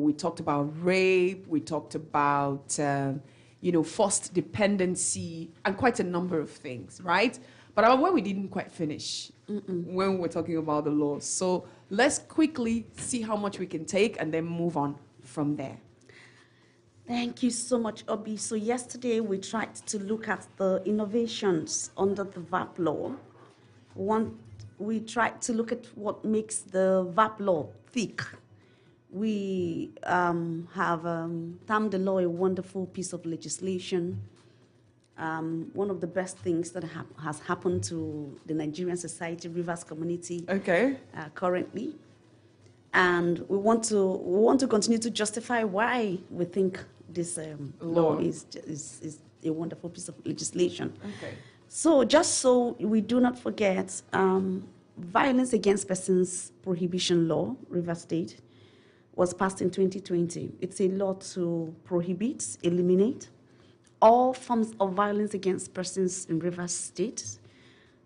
we talked about rape, we talked about, forced dependency, and quite a number of things, right? But where we didn't quite finish when we were talking about the laws. So let's quickly see how much we can take and then move on from there. Thank you so much, Obi. So yesterday we tried to look at the innovations under the VAP law. We tried to look at what makes the VAP law thick. We have termed the law a wonderful piece of legislation. One of the best things that has happened to the Nigerian society, Rivers community, currently. And we want to continue to justify why we think this law is a wonderful piece of legislation. Okay. So just so we do not forget, Violence Against Persons Prohibition Law, Rivers State, was passed in 2020. It's a law to prohibit, eliminate all forms of violence against persons in Rivers State,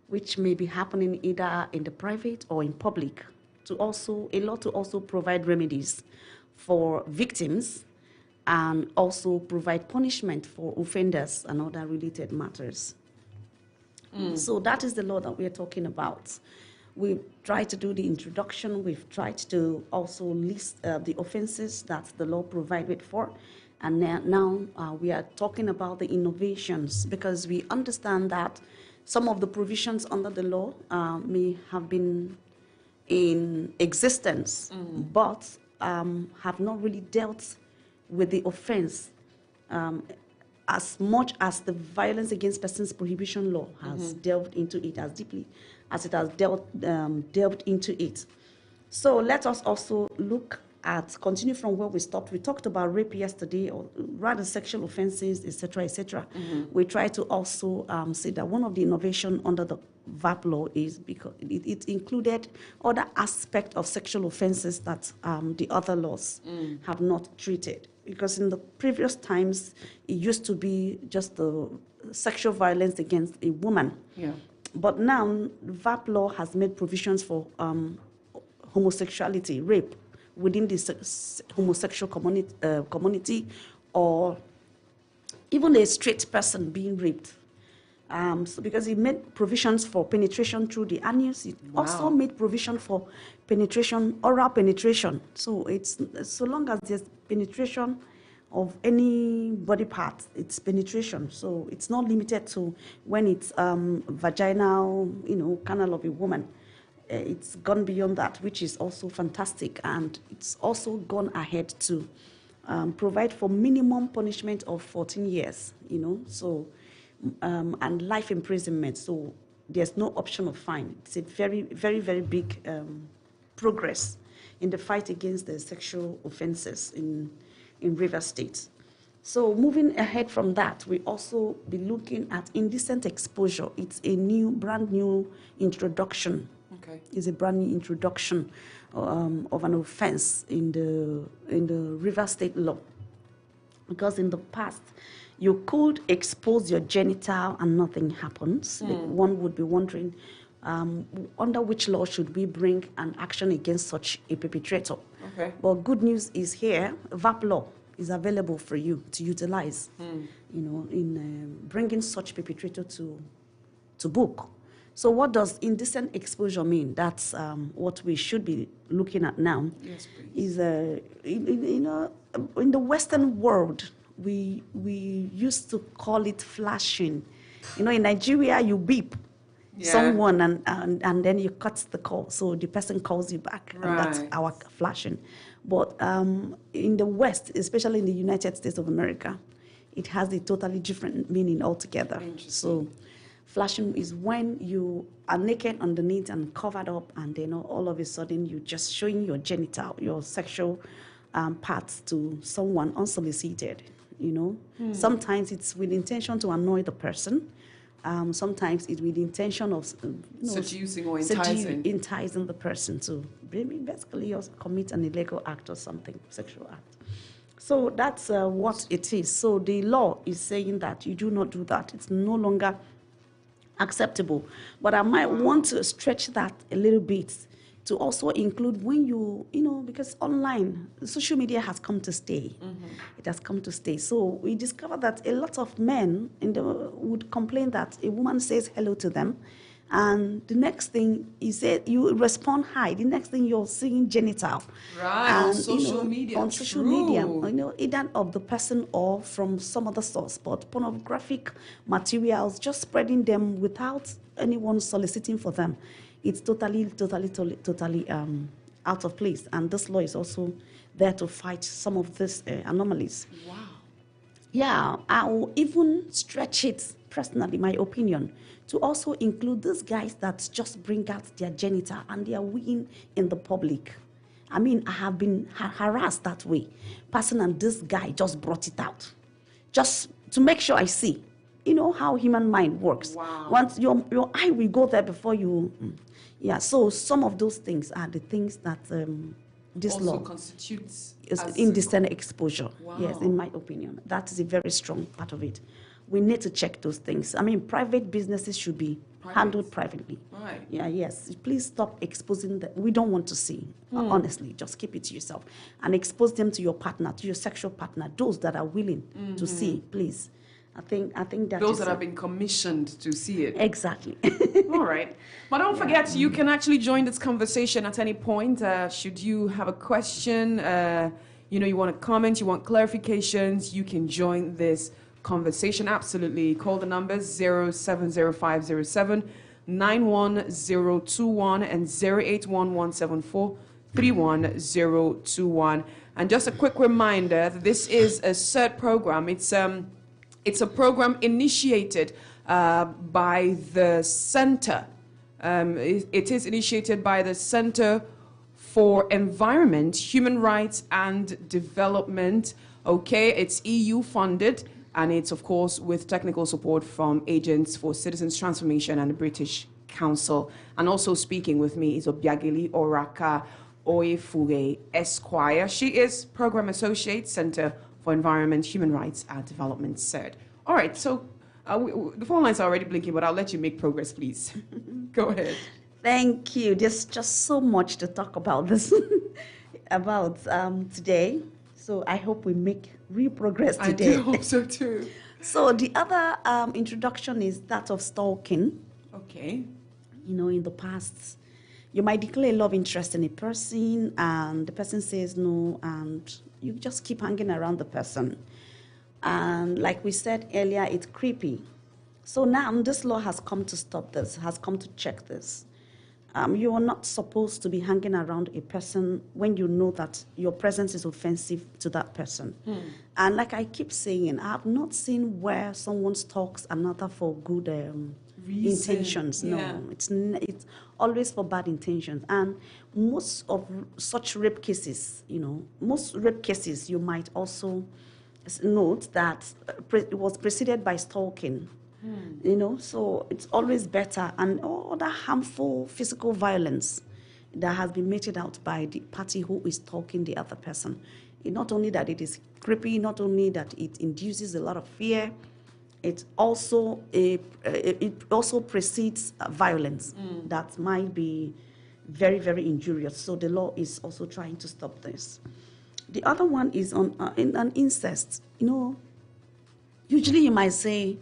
which may be happening either in the private or in public. A law to also provide remedies for victims and also provide punishment for offenders and other related matters. So that is the law that we are talking about. We've tried to do the introduction. We've tried to also list the offenses that the law provided for. And now we are talking about the innovations, because we understand that some of the provisions under the law may have been in existence, but have not really dealt with the offense as much as the Violence Against Persons Prohibition Law has delved into it, as deeply as it has delved into it. So let us also continue from where we stopped. We talked about rape yesterday, or rather sexual offenses, etc., etc. We try to also say that one of the innovation under the VAP law is because it included other aspects of sexual offenses that the other laws have not treated. Because in the previous times, it used to be just the sexual violence against a woman. Yeah. But now, the VAP law has made provisions for homosexuality, rape, within the homosexual community, or even a straight person being raped. So because it made provisions for penetration through the anus, it also made provision for penetration, oral penetration. So it's so long as there's penetration of any body part, it's penetration. So it's not limited to when it's vaginal, canal of a woman. It's gone beyond that, which is also fantastic. And it's also gone ahead to provide for minimum punishment of 14 years, so, and life imprisonment. So there's no option of fine. It's a very, very, very big progress in the fight against the sexual offenses in Rivers State. So moving ahead from that, we also be looking at indecent exposure. It's a brand new introduction. Okay. It's a brand new introduction of an offense in the Rivers State law. Because in the past, you could expose your genital and nothing happens. One would be wondering, under which law should we bring an action against such a perpetrator? Okay. But good news is here, VAP law is available for you to utilize, in bringing such perpetrator to book. So what does indecent exposure mean? That's what we should be looking at now. Yes, please. Is in the Western world, we used to call it flashing. In Nigeria, you beep someone and then you cut the call, so the person calls you back, and that's our flashing. But in the West, especially in the United States of America, it has a totally different meaning altogether. So flashing is when you are naked underneath and covered up, and then all of a sudden you're just showing your genital, your sexual parts to someone unsolicited. Sometimes it's with intention to annoy the person. Sometimes it's with the intention of seducing or enticing. Enticing the person to basically commit an illegal act or something, sexual act. So that's what it is. So the law is saying that you do not do that. It's no longer acceptable. But I might want to stretch that a little bit to also include when because online, social media has come to stay. It has come to stay. So we discovered that a lot of men would complain that a woman says hello to them, and the next thing you respond hi. The next thing you're seeing genital. Right, on social media. On social media, either of the person or from some other source, but pornographic materials, just spreading them without anyone soliciting for them. It's totally out of place. And this law is also there to fight some of these anomalies. Wow. Yeah, I will even stretch it, personally, my opinion, to also include these guys that just bring out their genital and they are weeing in the public. I mean, I have been harassed that way. Person and this guy just brought it out, just to make sure I see. You know how human mind works. Wow. Once your eye will go there before you. Yeah, so some of those things are the things that this also law constitutes is as indecent exposure. Wow. Yes, in my opinion. That is a very strong part of it. We need to check those things. I mean, private businesses should be handled privately. Right. Yeah, yes. Please stop exposing them. We don't want to see, honestly. Just keep it to yourself. And expose them to your partner, to your sexual partner, those that are willing to see, please. I think that those is that have been commissioned to see it. Exactly. All right. But don't forget, you can actually join this conversation at any point. Should you have a question, you want to comment, you want clarifications, you can join this conversation. Absolutely. Call the numbers 070507 91021 and 081174 31021. And just a quick reminder that this is a CERT program. It's a program initiated by the Center. It is initiated by the Center for Environment, Human Rights and Development. Okay, it's EU funded, and it's, of course, with technical support from Agents for Citizens Transformation and the British Council. And also speaking with me is Obiageli Oraka Oyefuge Esquire. She is Program Associate, Center for Environment, Human Rights and Development, CERT. All right, so the phone lines are already blinking, but I'll let you make progress, please. Go ahead. Thank you. There's just so much to talk about this, about today. So I hope we make real progress today. I do hope so too. So the other introduction is that of stalking. Okay. In the past, you might declare love interest in a person, and the person says no, and you just keep hanging around the person. And like we said earlier, it's creepy. So now this law has come to stop this, has come to check this. You are not supposed to be hanging around a person when you know that your presence is offensive to that person. And like I keep saying, I have not seen where someone stalks another for good intentions. Yeah. No, it's always for bad intentions. And most of such rape cases, most rape cases, you might also note that it was preceded by stalking. So it's always better. And all the harmful physical violence that has been meted out by the party who is stalking the other person. Not only that it is creepy, not only that it induces a lot of fear, it also precedes violence that might be very, very injurious. So the law is also trying to stop this. The other one is on an incest. Usually you might say,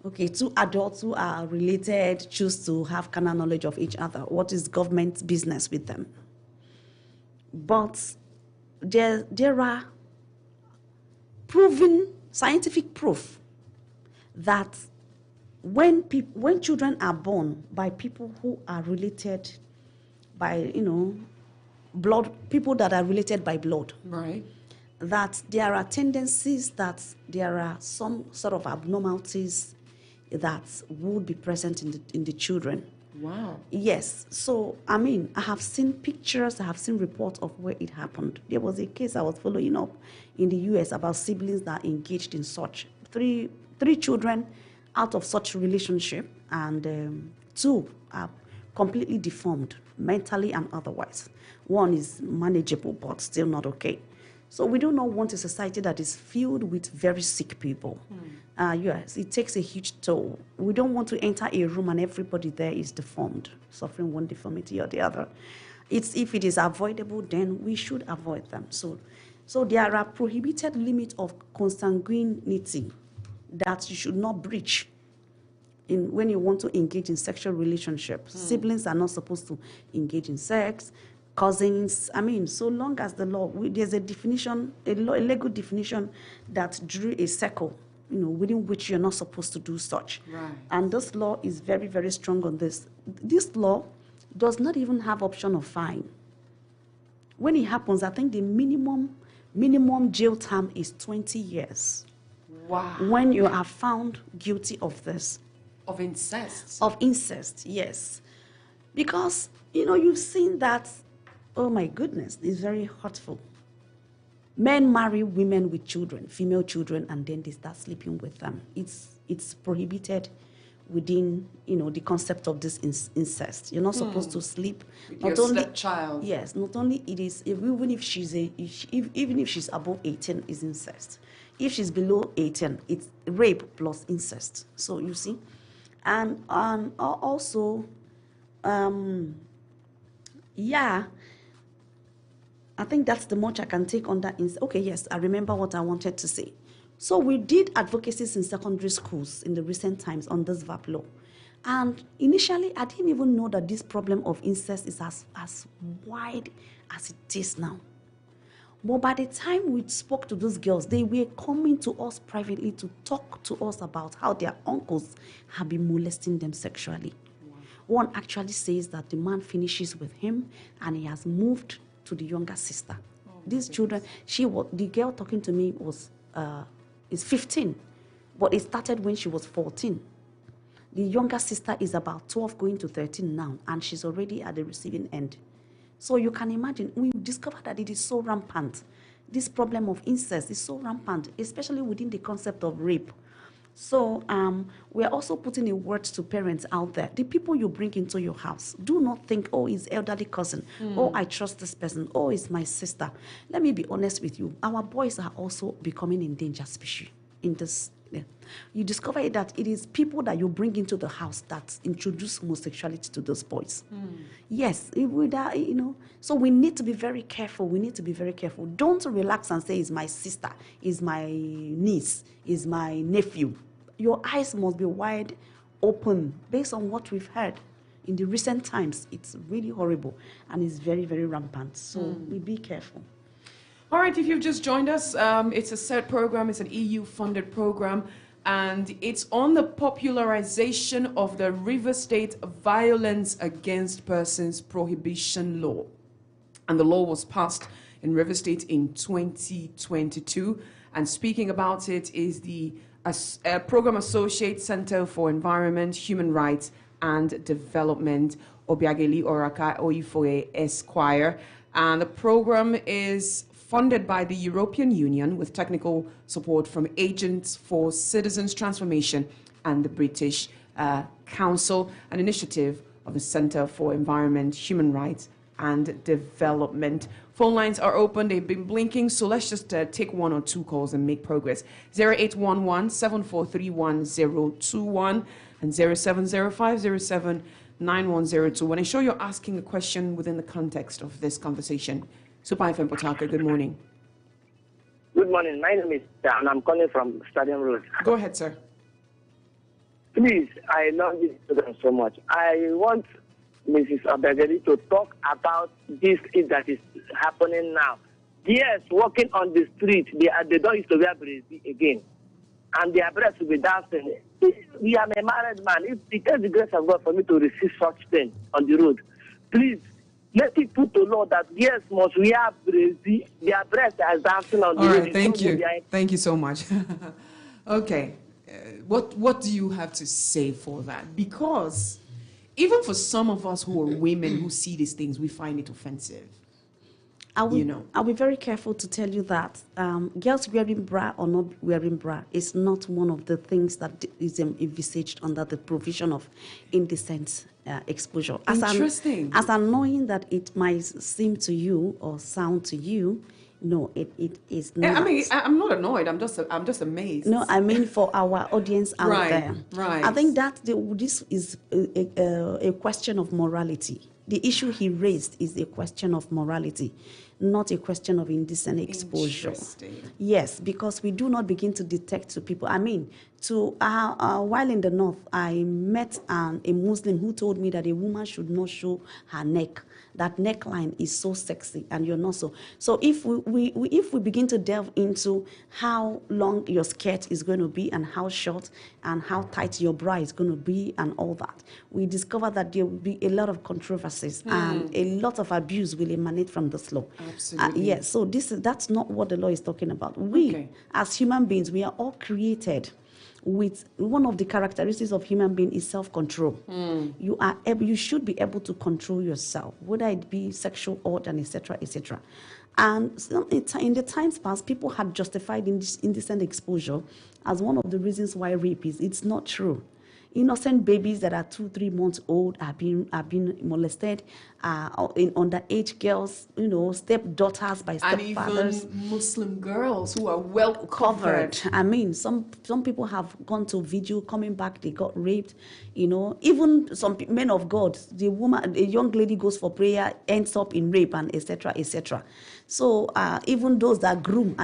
okay, two adults who are related choose to have carnal knowledge of each other. What is government business with them? But there are proven scientific proof that when children are born by people who are related by, blood, people that are related by blood, right, that there are tendencies, that there are some sort of abnormalities that would be present in the children. Wow. Yes. So, I have seen pictures, I have seen reports of where it happened. There was a case I was following up in the U.S. about siblings that engaged in such. Three children out of such relationship, and two are completely deformed, mentally and otherwise. One is manageable, but still not okay. So we do not want a society that is filled with very sick people. Yes, it takes a huge toll. We don't want to enter a room and everybody there is deformed, suffering one deformity or the other. If it is avoidable, then we should avoid them. So there are prohibited limits of consanguinity that you should not breach when you want to engage in sexual relationships. Siblings are not supposed to engage in sex. Cousins, so long as the law, there's a definition, a legal definition that drew a circle, within which you're not supposed to do such. Right. And this law is very, very strong on this. This law does not even have option of fine. When it happens, I think the minimum jail term is 20 years. Wow. When you are found guilty of this. Of incest. Of incest, yes. Because, you've seen that, oh my goodness, it's very hurtful. Men marry women with children, female children, and then they start sleeping with them. It's prohibited within, the concept of this incest. You're not supposed to sleep. With your stepchild. Yes, not only it is, even if she's above 18, is incest. If she's below 18, it's rape plus incest. So you see, and also, I think that's the much I can take on that. Okay, yes, I remember what I wanted to say. So we did advocacies in secondary schools in the recent times on this VAP law. And initially, I didn't even know that this problem of incest is as wide as it is now. But by the time we spoke to those girls, they were coming to us privately to talk to us about how their uncles have been molesting them sexually. Wow. One actually says that the man finishes with him and he has moved to the younger sister. Oh, these children, the girl talking to me is 15, but it started when she was 14. The younger sister is about 12 going to 13 now, and she's already at the receiving end. So you can imagine, we discovered that it is so rampant. This problem of incest is so rampant, especially within the concept of rape. So we're also putting a word to parents out there. The people you bring into your house, do not think, oh, it's elderly cousin. Oh, I trust this person. Oh, it's my sister. Let me be honest with you. Our boys are also becoming endangered species in this. Yeah. You discover that it is people that you bring into the house that introduce homosexuality to those boys. Yes, so we need to be very careful. Don't relax and say, it's my sister, it's my niece, it's my nephew. Your eyes must be wide open based on what we've heard. In the recent times, it's really horrible and it's very, very rampant. So we be careful. All right, if you've just joined us, it's a CERT program. It's an EU-funded program, and it's on the popularization of the River State Violence Against Persons Prohibition Law. And the law was passed in River State in 2022. And speaking about it is the Program Associate Center for Environment, Human Rights and Development, Obiageli Oraka Oifoe Esquire. And the program is funded by the European Union with technical support from Agents for Citizens Transformation and the British Council, an initiative of the Center for Environment, Human Rights and Development. Phone lines are open. They've been blinking, so let's just take one or two calls and make progress. 0811-7431-021 and 0705079102. I'm sure you're asking a question within the context of this conversation. Super FM Potaka, good morning. Good morning. My name is Dan. I'm calling from Stadium Road. Go ahead, sir. Please, I love this program so much. I want Mrs. Obiageli to talk about this thing that is happening now. Yes, walking on the street, they don't used to wear brazier again. And their breasts will be dancing. We are a married man. If it takes the grace of God for me to receive such thing on the road, please, let it put to law that yes, must we have brazier, their breasts are dancing on the road. All right, thank you. Thank you so much. Okay, what do you have to say for that? Because even for some of us who are women who see these things, we find it offensive. I'll be very careful to tell you that girls wearing bra or not wearing bra is not one of the things that is envisaged under the provision of indecent exposure. Interesting. As annoying that it might seem to you or sound to you, no, it is not. I mean, I'm not annoyed. I'm just amazed. No, I mean for our audience out there. Right. I think that this is a question of morality. The issue he raised is a question of morality, not a question of indecent exposure. Interesting. Yes, because we do not begin to detect to people. I mean, while in the north, I met a Muslim who told me that a woman should not show her neck. That neckline is so sexy, and you're not so. So if we begin to delve into how long your skirt is going to be, and how short, and how tight your bra is going to be, and all that, we discover that there will be a lot of controversies and a lot of abuse will emanate from this law. Absolutely. Yes. So that's not what the law is talking about. We, as human beings, we are all created with one of the characteristics of human being is self-control. You should be able to control yourself, whether it be sexual urge and etc., etc. And in the times past, people had justified indecent exposure as one of the reasons why rape is. It's not true. Innocent babies that are 2-3 months old are being molested, in underage girls, stepdaughters by stepfathers. And even Muslim girls who are well covered. I mean, some people have gone to vigil, coming back, they got raped. Even some men of God, the young lady goes for prayer, ends up in rape, and etc., etc. So even those that groom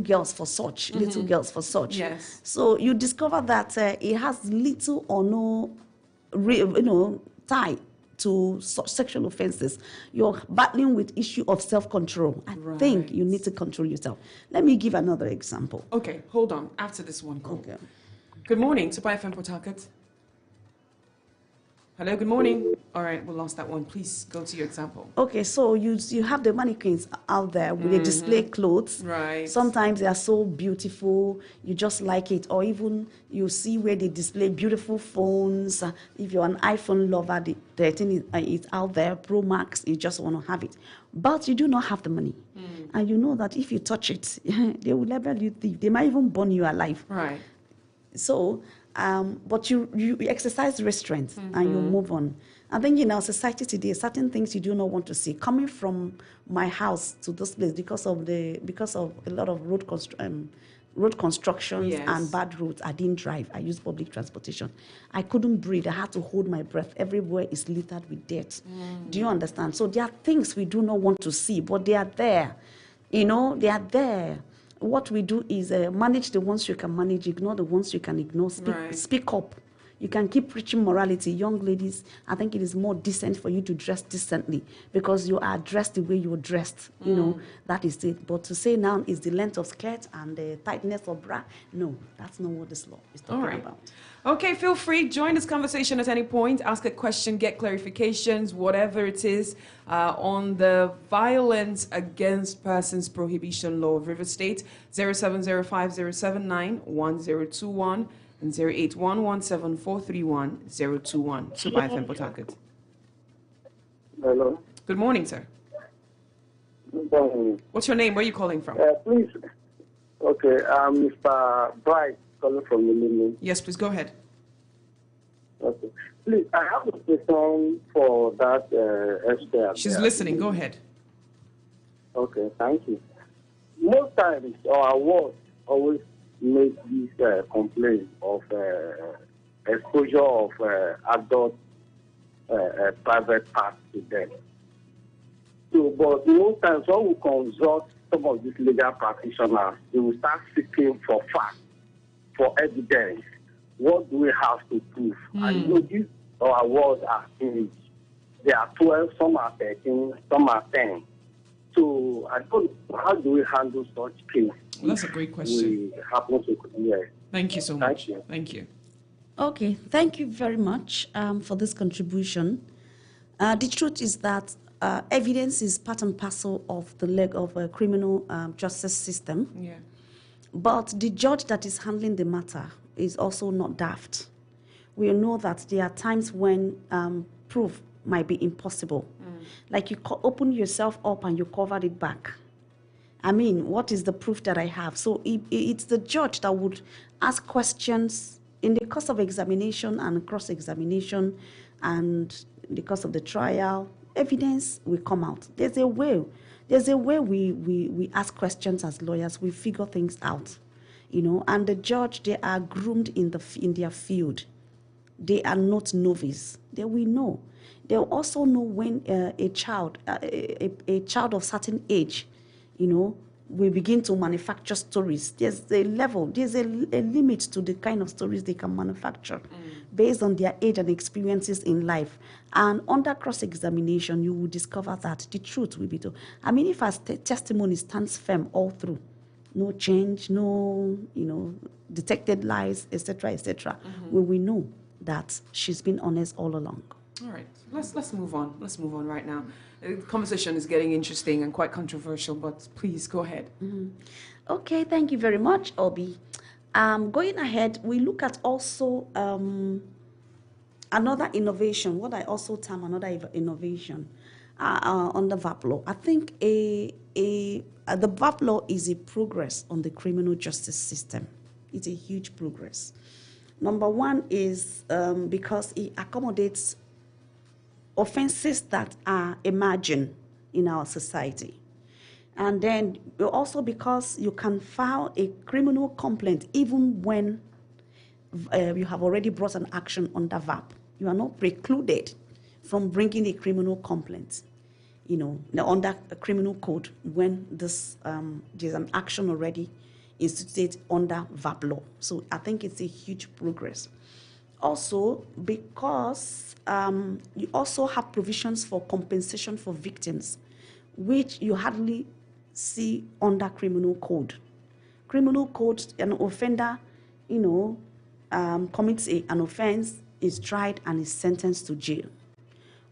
girls for such, little girls for such. Yes. So you discover that it has little or no tie to such sexual offenses. You're battling with issue of self-control. I think you need to control yourself. Let me give another example. Okay, hold on. After this one call. Okay. Good morning, Super FM Port Harcourt. Hello, good morning. All right, we lost that one. Please go to your example. Okay, so you have the mannequins out there with the display clothes. Right. Sometimes they are so beautiful, you just like it. Or even you see where they display beautiful phones. If you're an iPhone lover, the thing is out there, Pro Max, you just want to have it. But you do not have the money. And you know that if you touch it, they will label you thief. They might even burn you alive. Right. So, but you exercise restraint and you move on. I think in our society today, certain things you do not want to see. Coming from my house to this place because of a lot of road constructions and bad roads, I didn't drive. I used public transportation. I couldn't breathe. I had to hold my breath. Everywhere is littered with dirt. Do you understand? So there are things we do not want to see, but they are there. They are there. What we do is manage the ones you can manage, ignore the ones you can ignore, speak up. You can keep preaching morality. Young ladies, I think it is more decent for you to dress decently because you are dressed the way you're dressed. That is it. But to say now is the length of skirt and the tightness of bra, no, that's not what this law is talking about. Okay, feel free, join this conversation at any point, ask a question, get clarifications, whatever it is, on the Violence Against Persons Prohibition Law of River State, 0705-079-1021 and 08117431-021. Super FM Port Harcourt. Hello. Good morning, sir. Good morning. What's your name? Where are you calling from? Please. Okay, Mr. Bright calling from the Millennium. Yes, please go ahead. Okay. Please, I have a question for that expert. She's listening. Go ahead. Okay, thank you. Most times our words always make this complaint of exposure of adult private parts to them. So, but most times when we consult some of these legal practitioners, they will start seeking for facts, for evidence. What do we have to prove? And these our words are finished. They are 12, some are 13, some are 10. So I don't know, how do we handle such case? Well, that's a great question. We happen to, Thank you so much. Thank you. Okay, thank you very much for this contribution. The truth is that evidence is part and parcel of the leg of a criminal justice system. Yeah. But the judge that is handling the matter is also not daft. We know that there are times when proof might be impossible. Like you open yourself up and you covered it back. I mean, what is the proof that I have? So it's the judge that would ask questions in the course of examination and cross-examination and in the course of the trial. Evidence will come out. There's a way we ask questions as lawyers. We figure things out, and the judge, they are groomed in their field. they are not novice. They will know. They'll also know when a child of certain age, will begin to manufacture stories. There's a level, there's a limit to the kind of stories they can manufacture based on their age and experiences in life. And under cross-examination, you will discover that the truth will be told. I mean, if our testimony stands firm all through, no change, no, detected lies, etc., etc., we will know that she's been honest all along. All right, let's move on. Let's move on right now. The conversation is getting interesting and quite controversial, but please go ahead. Okay, thank you very much, Obi. Going ahead, we look at also another innovation, what I also term another innovation on the VAP law. I think the VAP law is a progress on the criminal justice system. It's a huge progress. Number one is because it accommodates offenses that are emerging in our society. And then also because you can file a criminal complaint even when you have already brought an action under VAP. You are not precluded from bringing a criminal complaint, under a criminal code when there's an action already instituted under VAP law. So I think it's a huge progress. Also, because you also have provisions for compensation for victims, which you hardly see under criminal code. Criminal code, an offender, commits an offense, is tried and is sentenced to jail.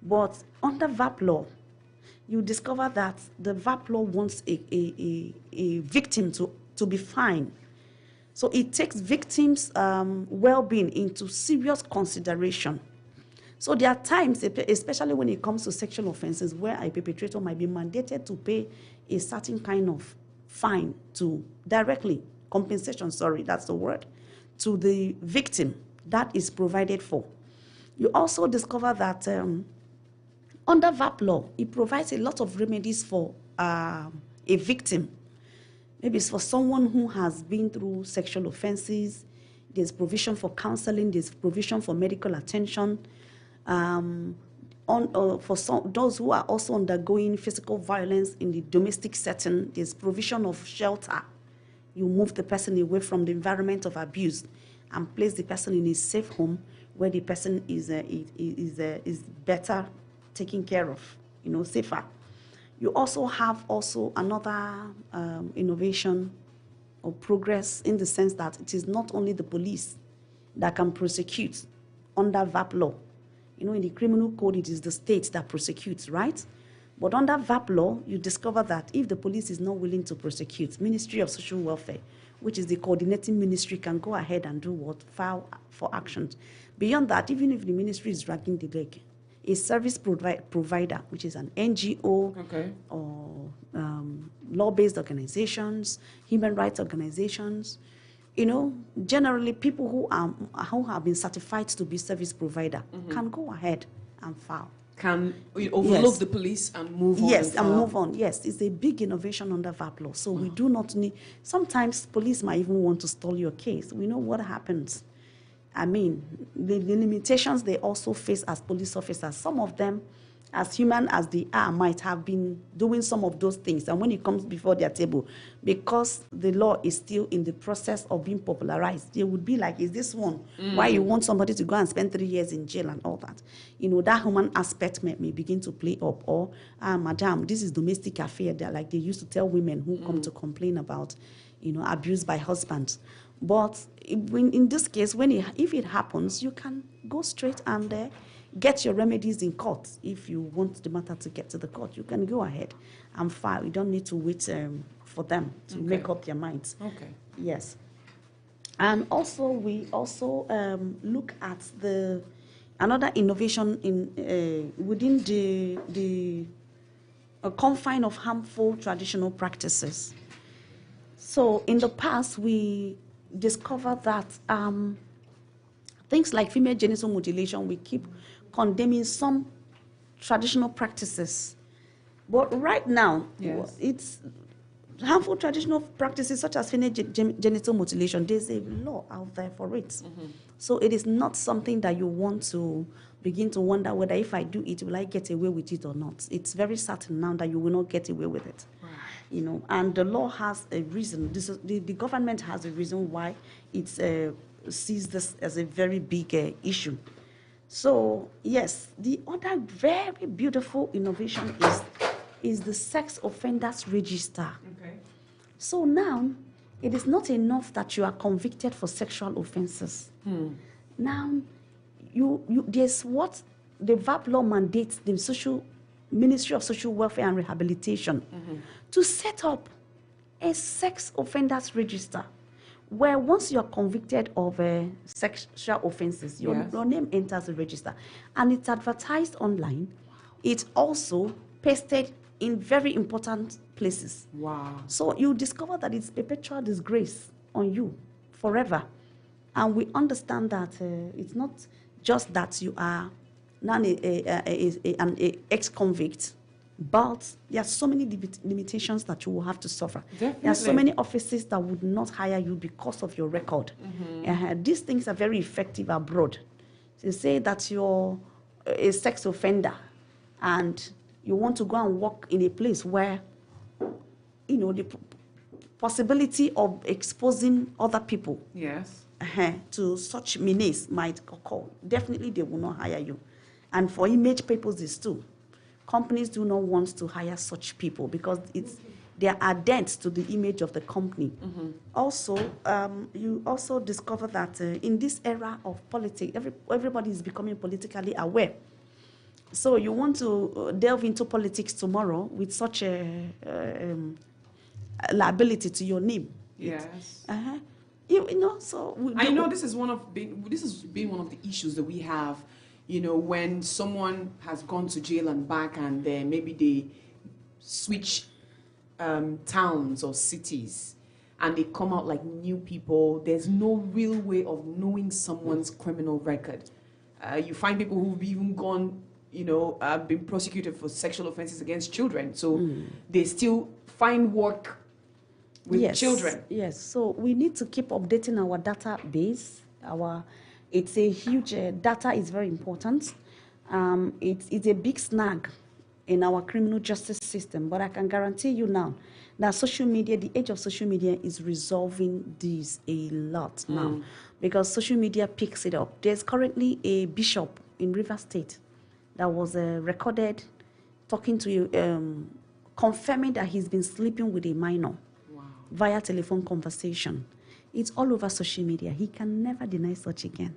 But under VAP law, you discover that the VAP law wants a victim to be fine. So it takes victims' well-being into serious consideration. So there are times, especially when it comes to sexual offenses, where a perpetrator might be mandated to pay a certain kind of fine to compensation, that's the word, to the victim. That is provided for. You also discover that under VAP law, it provides a lot of remedies for a victim. Maybe it's for someone who has been through sexual offenses. There's provision for counseling. There's provision for medical attention. For those who are also undergoing physical violence in the domestic setting, there's provision of shelter. You move the person away from the environment of abuse and place the person in a safe home where the person is better taken care of, safer. You also have another innovation or progress in the sense that it is not only the police that can prosecute under VAP law. In the criminal code, it is the state that prosecutes, right? But under VAP law, you discover that if the police is not willing to prosecute, Ministry of Social Welfare, which is the coordinating ministry, can go ahead and do what? File for actions. Beyond that, even if the ministry is dragging the leg, a service provider, which is an NGO or law-based organizations, human rights organizations, generally people who have been certified to be service provider can go ahead and file. Can overlook the police and move on? Yes, and move on. Yes, it's a big innovation under VAP law. So we do not need, sometimes police might even want to stall your case. We know what happens. I mean, the limitations they also face as police officers, some of them, as human as they are, might have been doing some of those things. And when it comes before their table, because the law is still in the process of being popularized, they would be like, is this one? Why you want somebody to go and spend 3 years in jail and all that? That human aspect may begin to play up. Or, madam, this is domestic affair. They're like they used to tell women who come to complain about, abuse by husbands. But in this case, if it happens, you can go straight and get your remedies in court. If you want the matter to get to the court, you can go ahead and file. You don't need to wait for them to make up their minds. Okay. Yes. And also, we also look at another innovation within the confine of harmful traditional practices. So in the past, we discovered that things like female genital mutilation, we keep condemning some traditional practices. But right now, harmful traditional practices such as female genital mutilation, there's a law out there for it. So it is not something that you want to begin to wonder whether if I do it, will I get away with it or not. It's very certain now that you will not get away with it. Right. You know, and the law has a reason. The government has a reason why it sees this as a very big issue. So yes, the other very beautiful innovation is the sex offenders register. Okay. So now, it is not enough that you are convicted for sexual offenses. Now, there's what the VAP law mandates the Ministry of Social Welfare and Rehabilitation to set up a sex offenders register where once you're convicted of sexual offenses, your name enters the register. And it's advertised online. It's also pasted in very important places. Wow. So you discover that it's perpetual disgrace on you forever. And we understand that it's not just that you are now an ex-convict, but there are so many limitations that you will have to suffer. Definitely. There are so many offices that would not hire you because of your record. These things are very effective abroad. They say that you're a sex offender and you want to go and work in a place where, you know, the possibility of exposing other people to such menace might occur. Definitely, they will not hire you. And for image purposes too, companies do not want to hire such people because they are dents to the image of the company. Also, you also discover that in this era of politics, everybody is becoming politically aware. So you want to delve into politics tomorrow with such a liability to your name. Yes. You know, so I know this has been one of the issues that we have. You know, when someone has gone to jail and back, and then maybe they switch towns or cities, and they come out like new people. There's no real way of knowing someone's criminal record. You find people who've even gone, you know, been prosecuted for sexual offenses against children. So they still find work with children. Yes, so we need to keep updating our database. It's a huge, data is very important. It's a big snag in our criminal justice system, but I can guarantee you now that social media, the age of social media is resolving this a lot now because social media picks it up. There's currently a bishop in Rivers State that was recorded talking to you, confirming that he's been sleeping with a minor via telephone conversation. It's all over social media. He can never deny such again.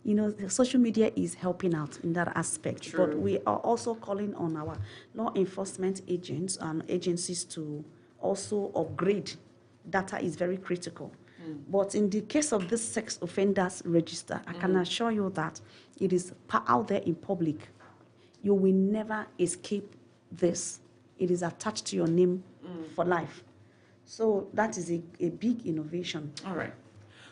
You know, social media is helping out in that aspect. True. But we are also calling on our law enforcement agents and agencies to also upgrade. Data is very critical. But in the case of this sex offenders register, I can assure you that it is out there in public. You will never escape this. It is attached to your name for life. So that is a big innovation. All right.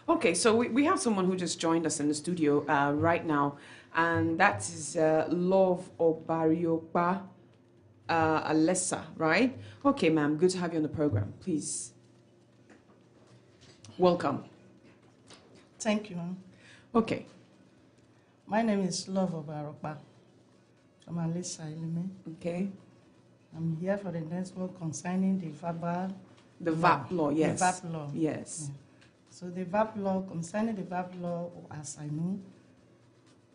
Okay, so we have someone who just joined us in the studio right now, and that is Love Obariopa Alessa, right? Okay, ma'am, good to have you on the program. Please. Welcome. Thank you. Okay. My name is Love Obariopa from Alessa Elime. Okay. I'm here for the next one concerning the verbal... The VAP law, yes. The VAP law. Yes. Yeah. So the VAP law, concerning the VAP law, as I know,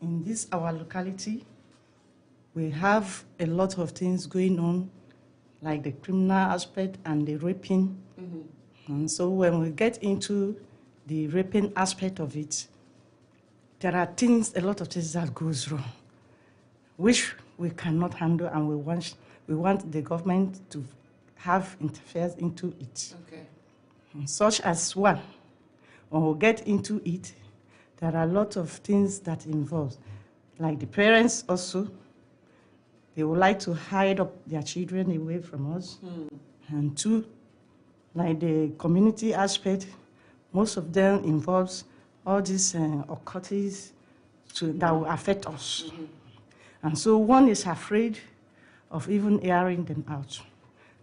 in this our locality, we have a lot of things going on, like the criminal aspect and the raping. And so when we get into the raping aspect of it, there are things, a lot of things that goes wrong, which we cannot handle, and we want the government to have interfered into it. Okay. Such as one, when we get into it, there are a lot of things that involve, like the parents also, they would like to hide up their children away from us. And two, like the community aspect, most of them involves all these occultists that will affect us. And so one is afraid of even airing them out.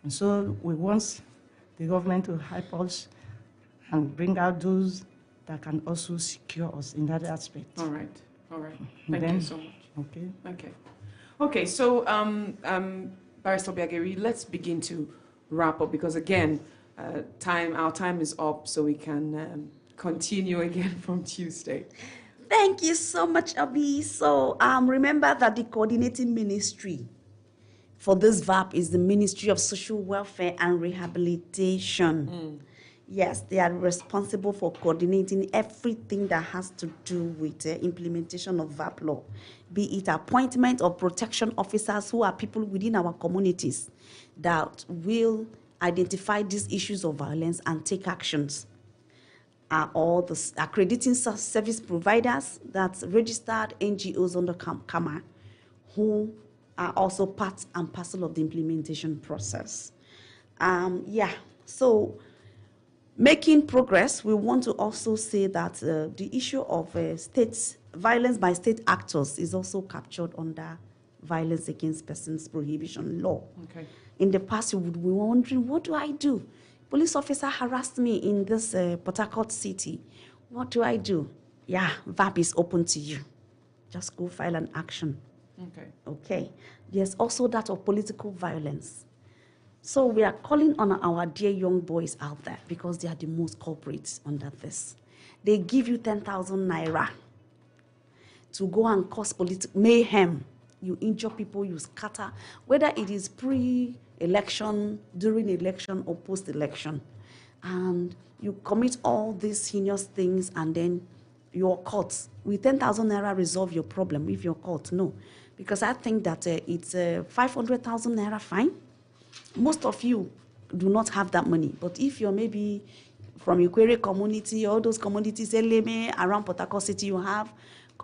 And so we want the government to help us and bring out those that can also secure us in that aspect. All right. Thank Then- you so much. Okay. Okay. So, Barrister Obiageri, let's begin to wrap up because again, our time is up, so we can continue again from Tuesday. Thank you so much, Abi. So remember that the coordinating ministry for this VAP is the Ministry of Social Welfare and Rehabilitation. Yes, they are responsible for coordinating everything that has to do with the implementation of VAP law, be it appointment of protection officers who are people within our communities that will identify these issues of violence and take actions. Or the accrediting service providers, that's registered NGOs under CAMA, who are also part and parcel of the implementation process. So making progress, we want to also say that the issue of violence by state actors is also captured under Violence Against Persons Prohibition Law. Okay. In the past, you would be wondering, what do I do? Police officer harassed me in this Port Harcourt city. What do I do? Yeah, VAP is open to you. Just go file an action. Okay. There's also that of political violence. So we are calling on our dear young boys out there because they are the most culprits under this. They give you 10,000 naira to go and cause political mayhem. You injure people, you scatter, whether it is pre-election, during election, or post-election. And you commit all these heinous things and then you're caught. With 10,000 naira resolve your problem if you're caught? No. Because I think that it's a 500,000 naira fine. Most of you do not have that money. But if you're maybe from Ikwere community, all those communities, Eleme, around Port Harcourt City, you have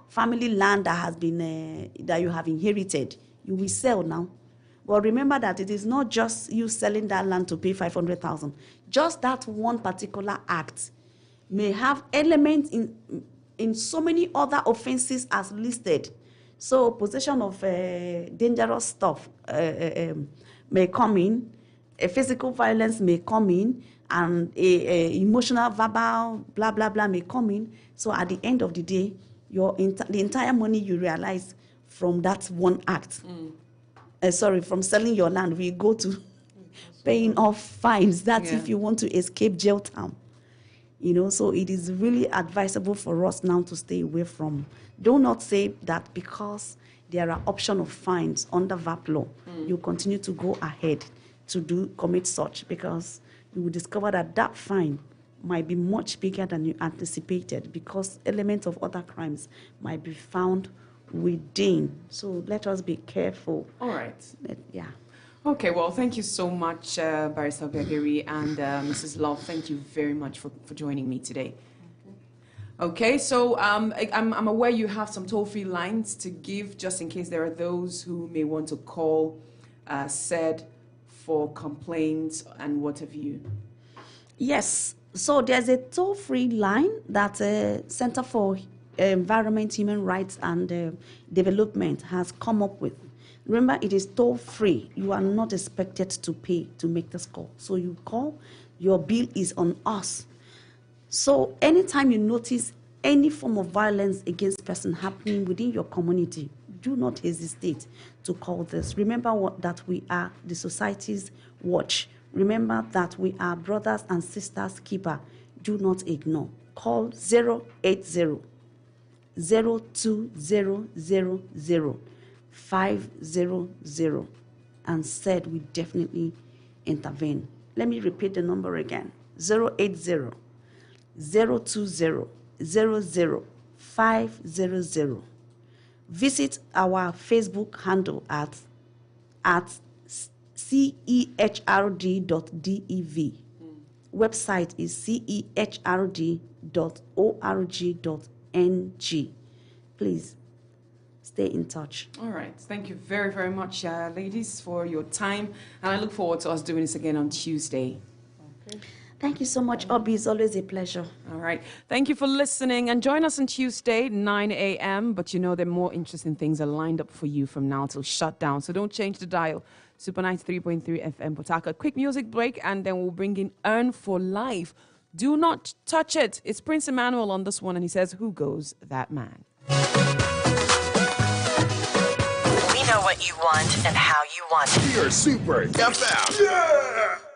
family land that has been, that you have inherited, you will sell now. But remember that it is not just you selling that land to pay 500,000. Just that one particular act may have elements in so many other offenses as listed. So possession of dangerous stuff may come in, a physical violence may come in, and a emotional, verbal, blah, blah, blah may come in. So at the end of the day, the entire money you realize from that one act, from selling your land, we go to paying off fines. That's if you want to escape jail time. So it is really advisable for us now to stay away from. Do not say that because there are option of fines under VAP law, you continue to go ahead to commit such, because you will discover that fine might be much bigger than you anticipated, because elements of other crimes might be found within. So let us be careful. All right. Okay, well, thank you so much, Barrister Obiageri and Mrs. Love. Thank you very much for joining me today. Okay, so I'm aware you have some toll-free lines to give, just in case there are those who may want to call SAID for complaints and what have you. Yes, so there's a toll-free line that Center for Environment, Human Rights and Development has come up with. Remember, it is toll-free. You are not expected to pay to make this call. So you call, your bill is on us. So anytime you notice any form of violence against person happening within your community, do not hesitate to call this. Remember that we are the society's watch. Remember that we are brothers and sisters keeper. Do not ignore. Call 080 0200 500 and SAID will definitely intervene. Let me repeat the number again. 080 020 00 500. Visit our Facebook handle at cehrd.dev. Website is cehrd.org.ng. Please stay in touch. All right. Thank you very, very much, ladies, for your time. And I look forward to us doing this again on Tuesday. Okay. Thank you so much, Obi. It's always a pleasure. All right. Thank you for listening. And join us on Tuesday, 9 a.m. But there are more interesting things are lined up for you from now till shutdown. So don't change the dial. Super 93.3 FM Port Harcourt. Quick music break, and then we'll bring in Earn for Life. Do not touch it. It's Prince Emmanuel on this one, and he says, "Who goes that man?" We know what you want and how you want it. We are Super FM. Yeah!